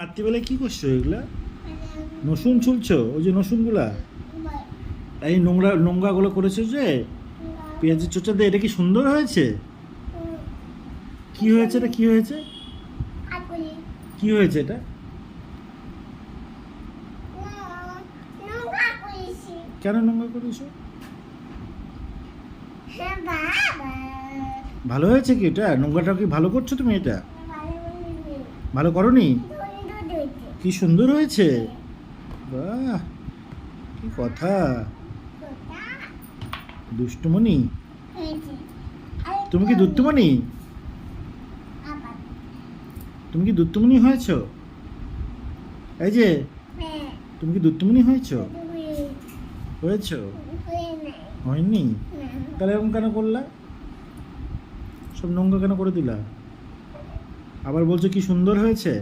রাত্রিবেলায় কি করছো এগুলা? নসুন ছুলছো? ওই যে নসুনগুলা, এই নোংরা নোংরাগুলো করেছো যে পেঁয়াজের চোচা দিয়ে, এটা কি সুন্দর হয়েছে? কি হয়েছে এটা? কি হয়েছে? কি হয়েছে এটা? কেন নোংরা করেছো? ভালো হয়েছে কি এটা? নোংরাটা কি ভালো করছো তুমি? এটা ভালো করনি? কি সুন্দর হয়েছে! বাহ, কি কথা! দুষ্টুমণি, তুমি কি দুষ্টুমণি? তুমি কি দুষ্টুমণি হয়েছো? এই যে, তুমি কি দুষ্টুমণি হয়েছো? হয়েছো? হয়নি? তাহলে এরকম কেন করলা? সব নোংরা কেন করে দিলা? আবার বলছো কি সুন্দর হয়েছে?